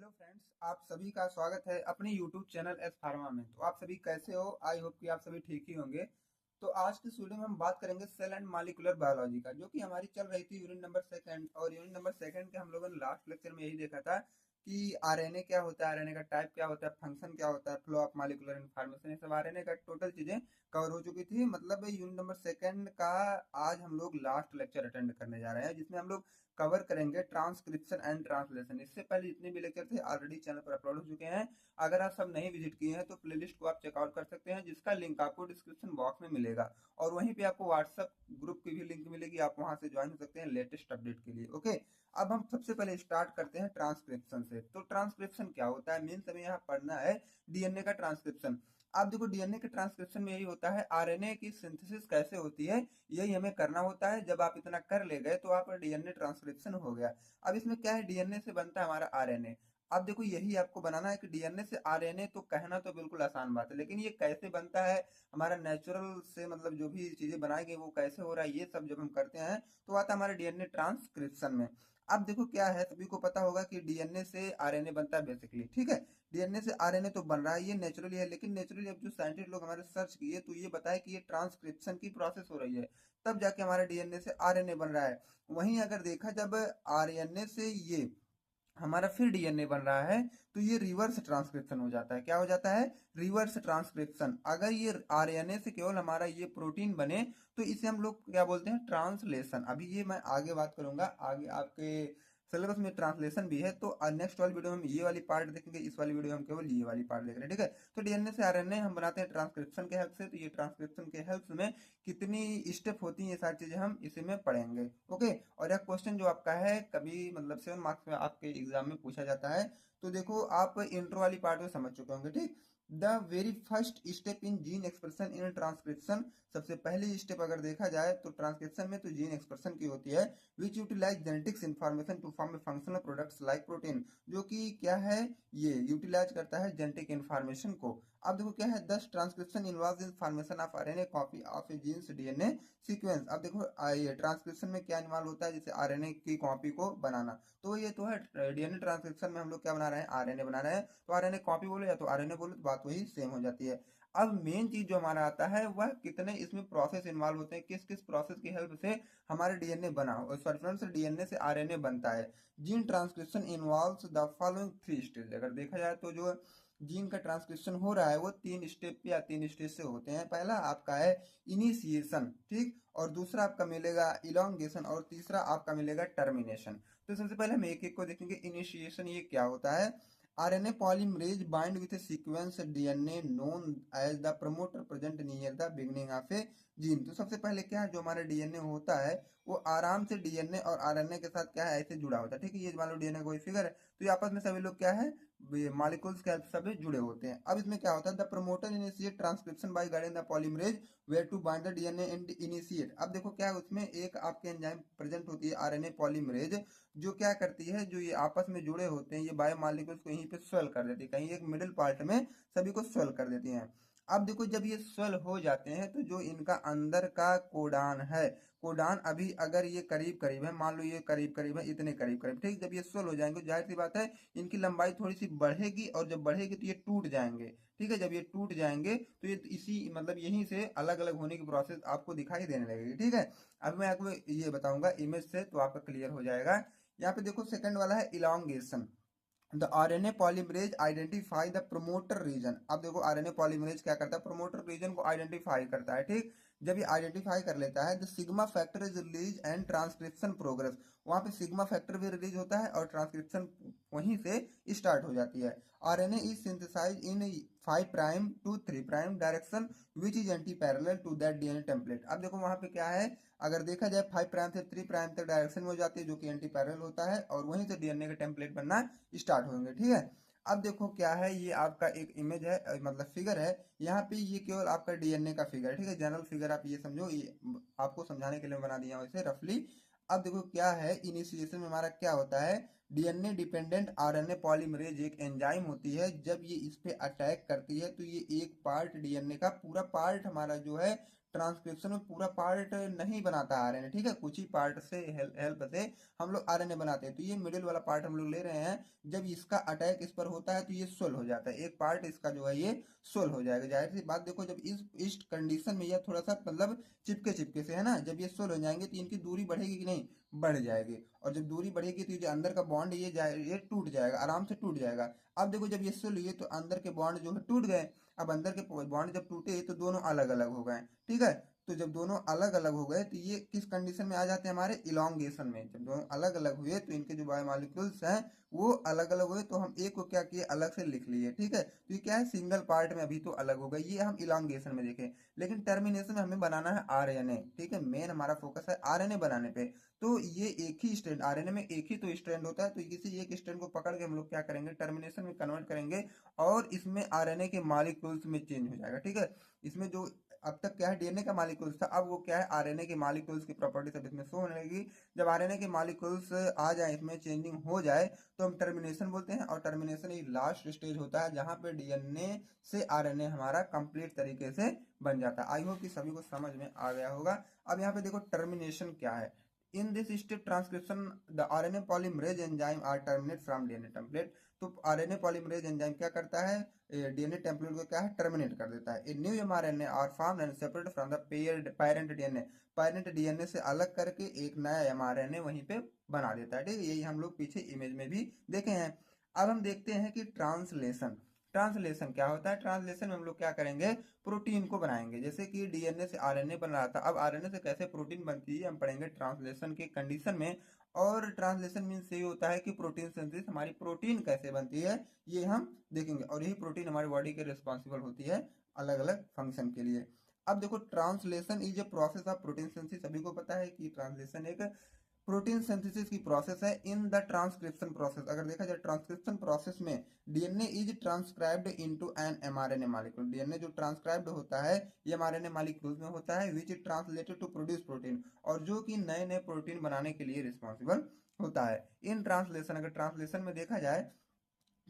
Hello friends, आप सभी का स्वागत है अपने यूट्यूब चैनल एस फार्मा में। तो आप सभी कैसे हो? आई होप कि आप सभी ठीक ही होंगे। तो आज की इस वीडियो में हम बात करेंगे सेल एंड मॉलिक्यूलर बायोलॉजी का, जो कि हमारी चल रही थी यूनिट नंबर सेकंड। और यूनिट नंबर सेकंड के हम लोगों ने लास्ट लेक्चर में यही देखा था कि आरएनए क्या होता है, आरएनए का टाइप क्या होता है, फंक्शन क्या होता है, फ्लो ऑफ मॉलिक्यूलर इन्फॉर्मेशन, ये सब आरएनए का टोटल चीजें कवर हो चुकी थी। मतलब यूनिट नंबर सेकंड का आज हम लोग लास्ट लेक्चर अटेंड करने जा रहे हैं, जिसमें हम लोग कवर करेंगे ट्रांसक्रिप्शन एंड ट्रांसलेशन। इससे पहले जितने भी लेक्चर थे ऑलरेडी चैनल पर अपलोड हो चुके हैं। अगर आप सब नहीं विजिट किए हैं तो प्लेलिस्ट को आप चेकआउट कर सकते हैं, जिसका लिंक आपको डिस्क्रिप्शन बॉक्स में मिलेगा। और वहीं पे आपको व्हाट्सएप ग्रुप की भी लिंक मिलेगी, आप वहां से ज्वाइन हो सकते हैं लेटेस्ट अपडेट के लिए। ओके, अब हम सबसे पहले स्टार्ट करते हैं ट्रांसक्रिप्शन से। तो ट्रांसक्रिप्शन क्या होता है, मीन्स हमें यहाँ पढ़ना है डीएनए का ट्रांसक्रिप्शन। आप देखो, डीएनए के ट्रांसक्रिप्शन में यही होता है, आरएनए की सिंथेसिस कैसे होती है यही हमें करना होता है। जब आप इतना कर ले गए तो आप डीएनए ट्रांसक्रिप्शन हो गया। अब इसमें क्या है, डीएनए से बनता है हमारा आरएनए। अब देखो, यही आपको बनाना है कि डीएनए से आरएनए, तो कहना तो बिल्कुल आसान बात है, लेकिन ये कैसे बनता है, हमारा नेचुरल से मतलब जो भी चीजें बनाई गई वो कैसे हो रहा है, ये सब जब हम करते हैं तो आता है हमारे डीएनए ट्रांसक्रिप्शन में। अब देखो क्या है, सभी को पता होगा कि डीएनए से आरएनए बनता है बेसिकली, ठीक है। डीएनए से आरएनए तो बन रहा है, ये नेचुरली है, लेकिन नेचुरली अब जो साइंटिस्ट लोग हमारे सर्च किए तो ये बताया कि ये ट्रांसक्रिप्शन की प्रोसेस हो रही है, तब जाके हमारे डीएनए से आरएनए बन रहा है। वहीं अगर देखा, जब आरएनए से ये हमारा फिर डीएनए बन रहा है तो ये रिवर्स ट्रांसक्रिप्शन हो जाता है। क्या हो जाता है? Reverse transcription. अगर ये आरएनए से केवल हमारा ये प्रोटीन बने तो इसे हम लोग क्या बोलते हैं? ट्रांसलेशन। अभी ये मैं आगे बात करूंगा, आगे आपके सिलेबस में ट्रांसलेशन भी है, तो नेक्स्ट वाली वीडियो में हम ये वाली पार्ट देखेंगे, इस वाली वीडियो में हम केवल ये वाली पार्ट देख रहे हैं, ठीक है। तो डीएनए से आरएनए हम बनाते हैं ट्रांसक्रिप्शन के हेल्प से। तो ये ट्रांसक्रिप्शन के हेल्प में कितनी स्टेप होती हैं, ये सारी चीजें हम इसी में पढ़ेंगे। ओके, और यह क्वेश्चन जो आपका है कभी मतलब 7 मार्क्स में आपके एग्जाम में पूछा जाता है। तो देखो, आप इंट्रो वाली पार्ट में समझ चुके होंगे, ठीक। The very first step in gene expression in transcription, सबसे पहली स्टेप अगर देखा जाए तो ट्रांसक्रिप्शन में तो जीन एक्सप्रेशन की होती है, which utilize genetics information to form functional products like protein, जो कि क्या है, ये यूटिलाइज करता है जेनेटिक इन्फॉर्मेशन को। अब देखो क्या है, thus transcription involve in formation of RNA copy of a gene's DNA sequence. अब देखो, ये ट्रांसक्रिप्शन में क्या इन्वॉल्व होता है, जैसे आरएनए की कॉपी को बनाना, तो ये तो है डीएनए ट्रांसक्रिप्शन में हम लोग क्या बना रहे हैं, आरएनए बना रहे हैं। तो आरएनए कॉपी बोलो या तो आरएनए बोलो, तो बात वही सेम हो जाती है। अब मेन चीज जो हमारा आता है वह कितने इसमें प्रोसेस इन्वॉल्व होते हैं, किस किस प्रोसेस की हेल्प से हमारे डीएनए बना हो, सॉरी फ्रेंड्स, डीएनए से आरएनए बनता है। Gene transcription involves the following three stage. अगर देखा जाए तो जो जीन का ट्रांसक्रिप्शन हो रहा है वो तीन स्टेप या तीन स्टेज से होते हैं। पहला आपका है इनिशिएशन, ठीक, और दूसरा आपका मिलेगा इलोंगेशन, और तीसरा आपका मिलेगा टर्मिनेशन। तो सबसे पहले हम एक एक को देखेंगे। इनिशिएशन ये क्या होता है? RNA polymerase bind with a sequence DNA known as the promoter present near the beginning of a gene. तो सबसे पहले क्या है, जो हमारा डीएनए होता है वो आराम से डीएनए और आरएनए के साथ क्या है, ऐसे जुड़ा होता है, ठीक है। ये मान लो डीएनए कोई फिगर है, तो ये आपस में सभी लोग क्या है, मॉलिक्यूल्स के हेल्प से सभी जुड़े होते हैं। अब इसमें क्या होता है, the promoter initiate transcription by guiding the polymerase where to bind the DNA and initiate. अब देखो क्या है, उसमें एक आपके एंजाइम प्रेजेंट होती है आरएनए पॉलीमरेज, जो क्या करती है, जो ये आपस में जुड़े होते हैं ये बायोमॉलिक्यूल्स को यहीं पे स्वेल कर देती है, कहीं एक मिडिल पार्ट में सभी को स्वेल कर देती हैं। अब देखो, जब ये स्वेल हो जाते हैं तो जो इनका अंदर का कोडान है, कोडान अभी अगर ये करीब करीब है, मान लो ये करीब करीब है, इतने करीब करीब, ठीक, जब ये स्वेल हो जाएंगे जाहिर सी बात है इनकी लंबाई थोड़ी सी बढ़ेगी, और जब बढ़ेगी तो ये टूट जाएंगे, ठीक है। जब ये टूट जाएंगे तो ये इसी मतलब यहीं से अलग अलग होने की प्रोसेस आपको दिखाई देने लगेगी, ठीक है। अब मैं आपको ये बताऊंगा इमेज से, तो आपका क्लियर हो जाएगा। यहाँ पे देखो सेकंड वाला है elongation. The RNA polymerase identify the promoter region. अब देखो आरएनए पॉलीमरेज क्या करता है, प्रोमोटर रीजन को आइडेंटिफाई करता है, ठीक। जब ये आइडेंटिफाई कर लेता है, the sigma factor is release and transcription progress. वहां पे सिग्मा फैक्टर भी रिलीज होता है और ट्रांसक्रिप्शन वहीं से स्टार्ट हो जाती है। RNA is synthesize in 5 prime to 3 prime direction which is anti parallel to that DNA template. अब देखो वहां पे क्या है, अगर देखा जाए 5 प्राइम से 3 प्राइम तक डायरेक्शन में हो जाती है, जो कि एंटी पैरेलल होता है, और वहीं से डीएनए का टेम्पलेट बनना स्टार्ट होंगे, ठीक है। अब देखो क्या है, ये आपका एक इमेज है, मतलब फिगर है। यहाँ पे ये केवल आपका डीएनए का फिगर है, ठीक है। जनरल फिगर आप ये समझो, ये आपको समझाने के लिए बना दिया हूं इसे रफली। अब देखो क्या है, इनिशिएशन में हमारा क्या होता है, डीएनए डिपेंडेंट आरएनए पॉलीमरेज एक एंजाइम होती है, जब ये इस पे अटैक करती है तो ये एक पार्ट डीएनए का पूरा पार्ट हमारा जो है ट्रांसक्रिप्शन में पूरा पार्ट नहीं बनाता आरएनए, ठीक है, कुछ ही पार्ट से हेल्प से हम लोग आरएनए बनाते हैं। तो ये मिडिल वाला पार्ट हम लोग ले रहे हैं, जब इसका अटैक इस पर होता है तो ये सोल हो जाता है, एक पार्ट इसका जो है ये सोल हो जाएगा। जाहिर सी बात, देखो जब इस कंडीशन में यह थोड़ा सा मतलब चिपके चिपके से है ना, जब ये सोल हो जाएंगे तो इनकी दूरी बढ़ेगी कि नहीं, बढ़ जाएगी। और जब दूरी बढ़ेगी तो ये जो अंदर का बॉन्ड ये टूट जाएगा, आराम से टूट जाएगा। अब देखो जब ये सोल हुए तो अंदर के बॉन्ड जो है टूट गए। अब अंदर के बॉन्ड जब टूटे तो दोनों अलग अलग हो गए, ठीक है। तो जब दोनों अलग अलग हो गए तो ये किस कंडीशन में आ जाते हैं, हमारे इलोंगेशन में। जब दोनों अलग अलग हुए तो इनके जो बायोमोलिक्यूल्स हैं वो अलग अलग हुए, तो हम एक को क्या किए, अलग से लिख लिए, ठीक है। तो ये क्या है, सिंगल पार्ट में अभी तो अलग हो गई, ये हम इलोंगेशन में देखें। लेकिन टर्मिनेशन में हमें बनाना है आरएनए, ठीक है, मेन हमारा फोकस है आरएनए बनाने पे। तो ये एक ही स्ट्रैंड, आरएनए में एक ही तो स्ट्रैंड होता है, तो किसी एक स्ट्रैंड को पकड़ के हम लोग क्या करेंगे, टर्मिनेशन में कन्वर्ट करेंगे और इसमें आरएनए के मॉलिक्यूल्स में चेंज हो जाएगा, ठीक है। इसमें जो अब तक क्या है, डीएनए का मॉलिक्यूल्स था, अब वो क्या है, आरएनए के मॉलिक्यूल्स की प्रॉपर्टी सब इसमें शो होने लगेगी। जब आरएनए के मॉलिक्यूल्स आ जाए, इसमें चेंजिंग हो जाए, तो हम टर्मिनेशन बोलते हैं। और टर्मिनेशन एक लास्ट स्टेज होता है जहां पे डीएनए से आरएनए हमारा कंप्लीट तरीके से बन जाता है। आई होप कि सभी को समझ में आ गया होगा। अब यहाँ पे देखो टर्मिनेशन क्या है। In this step transcription the RNA polymerase enzyme are terminate from DNA template. तो आरएनए पॉलीमरेज एंजाइम क्या करता है, डीएनए टेम्पलेट को क्या है, टर्मिनेट कर देता है। A new mRNA are formed and separate from the parent DNA. Parent DNA से अलग करके एक नया एमआरएनए वहीं पे बना देता है, ठीक है। यही हम लोग पीछे इमेज में भी देखे हैं। अब हम देखते हैं कि ट्रांसलेशन, ट्रांसलेशन क्या होता है। ट्रांसलेशन में हम लोग क्या करेंगे, प्रोटीन को बनाएंगे। जैसे कि डीएनए से आरएनए बन रहा था, अब आरएनए से कैसे प्रोटीन बनती है हम पढ़ेंगे ट्रांसलेशन के कंडीशन में। और ट्रांसलेशन मीन्स ये होता है कि प्रोटीन सिंथेसिस, हमारी प्रोटीन कैसे बनती है ये हम देखेंगे। और यही प्रोटीन हमारी बॉडी के रिस्पॉन्सिबल होती है अलग अलग फंक्शन के लिए। अब देखो translation is a process of protein synthesis. सभी को पता है कि ट्रांसलेशन एक प्रोटीन सिंथेसिस की प्रोसेस है। इन द ट्रांसक्रिप्शन प्रोसेस, अगर देखा जाए ट्रांसक्रिप्शन प्रोसेस में DNA is transcribed into an mRNA molecule. DNA जो ट्रांसक्राइब्ड होता है ये एमआरएनए मॉलिक्यूल्स में होता है, which is translated to produce protein, और जो कि नए नए प्रोटीन बनाने के लिए रिस्पॉन्सिबल होता है। इन ट्रांसलेशन, अगर ट्रांसलेशन में देखा जाए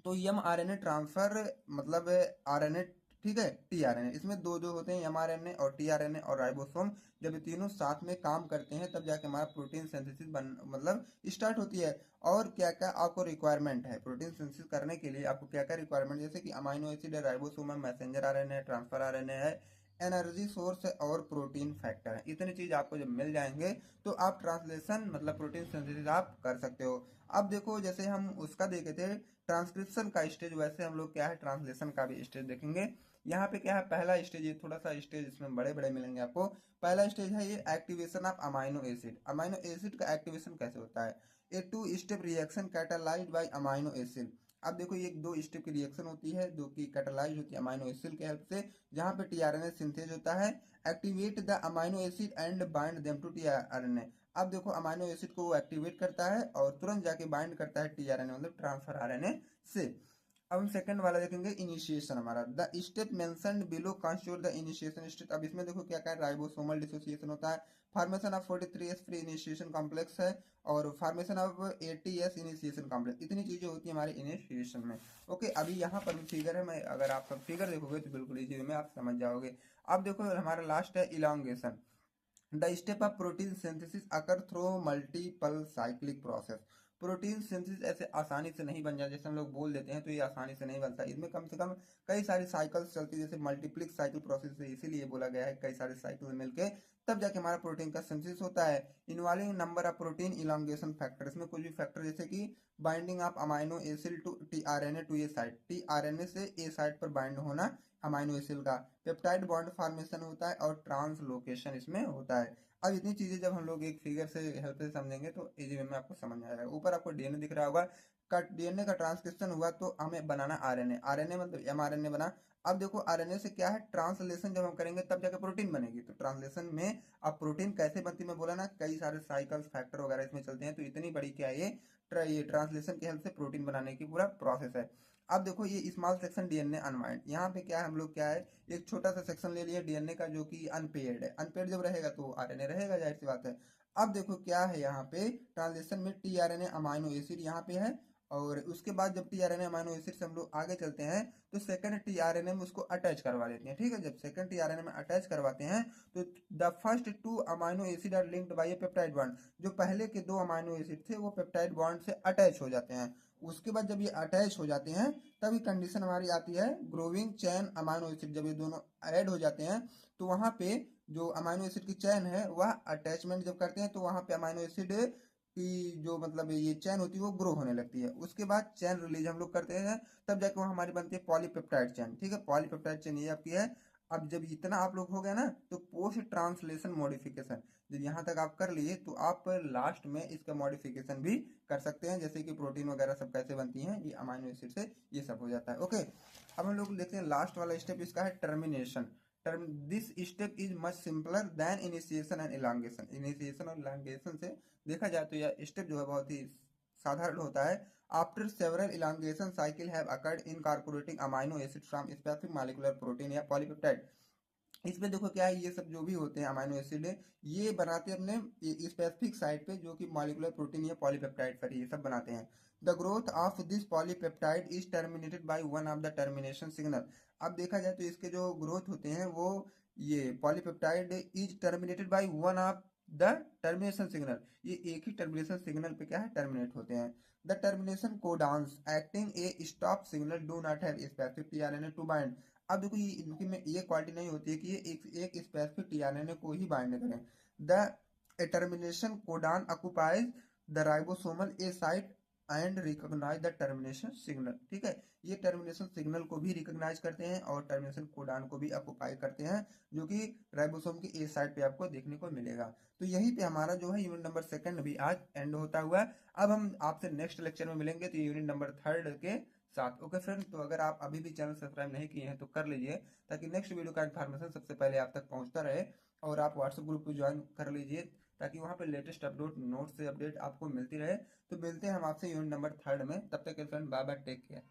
तो एमआरएनए ट्रांसफर मतलब आरएनए, ठीक है, टीआरएनए, इसमें दो जो होते हैं एमआरएनए और टीआरएनए और राइबोसोम, जब ये तीनों साथ में काम करते हैं तब जाके हमारा प्रोटीन सिंथेसिस बन मतलब स्टार्ट होती है। और क्या क्या आपको रिक्वायरमेंट है प्रोटीन सिंथेसिस करने के लिए, आपको क्या क्या रिक्वायरमेंट, जैसे कि अमाइनो एसिड है, राइबोसोम है, मैसेंजर आरएनए है, ट्रांसफर आरएनए है, एनर्जी सोर्स है और प्रोटीन फैक्टर है। इतनी चीज आपको जब मिल जाएंगे तो आप ट्रांसलेशन मतलब प्रोटीन सिंथेसिस आप कर सकते हो। अब देखो जैसे हम उसका देखे थे ट्रांसक्रिप्शन का स्टेज, वैसे हम लोग क्या है ट्रांसलेशन का भी स्टेज देखेंगे। यहाँ पे क्या है, पहला स्टेज, ये थोड़ा सा स्टेज इसमें बड़े बड़े मिलेंगे आपको। पहला स्टेज है ये activation of amino acid. Amino acid का एक्टिवेशन कैसे होता है, a two step reaction catalysed by amino acid. अब देखो ये दो स्टेप की रिएक्शन होती है जो कि कैटालाइज होती है अमाइनो एसिड के हेल्प से, जहाँ पे टीआरएनए सिंथेज होता है। Activate the amino acid and bind them to tRNA. अब देखो अमाइनो एसिड को वो एक्टिवेट करता है और तुरंत जाके बाइंड करता है टीआरएनए मतलब ट्रांसफर आरएनए से। अब हम सेकंड वाला देखेंगे इनिशिएशन, हमारा the step mentioned below constitute the initiation step. अब इसमें देखो क्या क्या राइबोसोमल डिसोसिएशन होता है, formation of 43S free initiation complex है, और formation of 80S initiation complex. इतनी चीजें होती है हमारे इनिशिएशन में। ओके, अभी यहाँ पर भी फिगर है, मैं अगर आप सब फिगर देखोगे तो बिल्कुल इजी में आप समझ जाओगे। अब देखो हमारा लास्ट है elongation. The step of protein synthesis occur through multiple cyclic process. Protein synthesis ऐसे आसानी से नहीं बन जाता, जैसे हम लोग बोल देते हैं तो ये आसानी से नहीं बनता, इसमें कम से कम कई सारी साइकिल्स चलती है, जैसे मल्टीप्लिक साइकिल प्रोसेस है, इसीलिए बोला गया है कई सारे साइकिल मिलके तब जाके हमारा प्रोटीन का सिंथेसिस होता है। Involving number of protein elongation factor, इसमें कुछ भी फैक्टर जैसे कि binding of amino acid to tRNA to A site, tRNA से ए साइट पर बाइंड होना अमाइनो एसिड का, पेप्टाइड बॉन्ड फॉर्मेशन होता है और ट्रांसलोकेशन इसमें होता है। अब इतनी चीजें जब हम लोग एक फिगर से हेल्प से समझेंगे तो इजी वे में आपको समझ में आएगा। ऊपर आपको डीएनए दिख रहा होगा, का डीएनए का ट्रांसक्रिप्शन हुआ तो हमें बनाना आरएनए, आरएनए मतलब एमआरएनए बना। अब देखो आरएनए से क्या है ट्रांसलेशन जब हम करेंगे तब जाकर प्रोटीन बनेगी। तो ट्रांसलेशन में अब प्रोटीन कैसे बनती है, मैं बोला ना कई सारे साइकिल्स फैक्टर वगैरह इसमें चलते हैं, तो इतनी बड़ी क्या है ये ट्रांसलेशन की हेल्प से प्रोटीन बनाने की पूरा प्रोसेस है। अब देखो ये स्मॉल सेक्शन डीएनए अनवाइंड, यहाँ पे क्या है हम लोग क्या है एक छोटा सा सेक्शन ले लिया डीएनए का जो कि अनपेयर्ड है। अनपेयर्ड जब रहेगा तो आरएनए रहेगा, जाहिर सी बात है। अब देखो क्या है यहाँ पे ट्रांसलेशन में टीआरएनए अमाइनो एसिड यहाँ पे है और उसके बाद जब टीआरएनए अमाइनो एसिड से हम लोग आगे चलते हैं तो सेकंड टीआरएनए में उसको अटैच करवा देते हैं। ठीक है, जब सेकंड टीआरएनए में अटैच करवाते हैं तो the first two amino acid are linked by a peptide bond. जो पहले के दो अमाइनो एसिड थे वो पेप्टाइड बॉन्ड से अटैच हो जाते हैं। उसके बाद जब ये अटैच हो जाते हैं तभी कंडीशन हमारी आती है ग्रोविंग चैन अमाइनो एसिड। जब ये दोनों ऐड हो जाते हैं तो वहां पे जो अमाइनो एसिड की चैन है वह अटैचमेंट जब करते हैं तो वहां पे अमाइनो एसिड की जो मतलब ये चैन होती है वो ग्रो होने लगती है। उसके बाद चैन रिलीज हम लोग करते हैं, तब जाके वो हमारी बनती है पॉलीपेप्टाइड चैन। ठीक है, पॉलीपेप्टाइड चैन ये आपकी है। अब जब इतना आप लोग हो गया ना तो पोस्ट ट्रांसलेशन मॉडिफिकेशन जब यहाँ तक आप कर लिए तो आप लास्ट में इसका मॉडिफिकेशन भी कर सकते हैं, जैसे कि प्रोटीन वगैरह सब कैसे बनती हैं ये अमाइनो एसिड से, ये सब हो जाता है। ओके, अब हम लोग देखते हैं लास्ट वाला स्टेप इसका है termination. This step is much simpler than initiation and elongation. Initiation और इलांगेशन से देखा जाए तो यह स्टेप जो है बहुत ही साधारण होता है। After several elongation cycle have occurred incorporating amino acid from specific molecular protein या पॉलीपेप्टाइड। इसमें देखो क्या है, ये सब जो भी होते हैं अमाइनो एसिड ये बनाते हैं अपने स्पेसिफिक साइट पे जो कि मॉलिक्यूलर प्रोटीन या पॉलीपेप्टाइड पर ये सब बनाते हैं। The growth of this polypeptide is terminated by one of the termination signal. अब देखा जाए तो इसके जो ग्रोथ होते हैं वो ये polypeptide is terminated by one of the termination signal. ये एक ही टर्मिनेशन सिग्नल पे क्या है टर्मिनेट होते हैं। The termination codons acting a stop signal do not have specific tRNA to bind. अब देखो ये इनकी में ये क्वालिटी नहीं होती है कि ये एक स्पेसिफिक टीआरएनए को ही बाइंड करें। The termination codon occupies the ribosomal A site and recognize the termination signal. ठीक है, ये टर्मिनेशन सिग्नल को भी रिकॉग्नाइज करते हैं और टर्मिनेशन कोडान को भी ऑक्युपाई करते हैं, जो कि राइबोसोम की ए साइट पे आपको देखने को मिलेगा। तो यहीं पे हमारा जो है यूनिट नंबर सेकंड भी आज एंड होता हुआ है। अब हम आपसे नेक्स्ट लेक्चर में मिलेंगे तो यूनिट नंबर थर्ड के साथ। ओके फ्रेंड्स, तो अगर आप अभी भी चैनल सब्सक्राइब नहीं किए हैं तो कर लीजिए ताकि नेक्स्ट वीडियो का इन्फॉर्मेशन सबसे पहले आप तक पहुंचता रहे। और आप व्हाट्सएप ग्रुप को ज्वाइन कर लीजिए ताकि वहाँ पे लेटेस्ट अपलोड नोट्स से अपडेट आपको मिलती रहे। तो मिलते हैं हम आपसे यूनिट नंबर थर्ड में, तब तक के friend bye bye, take care.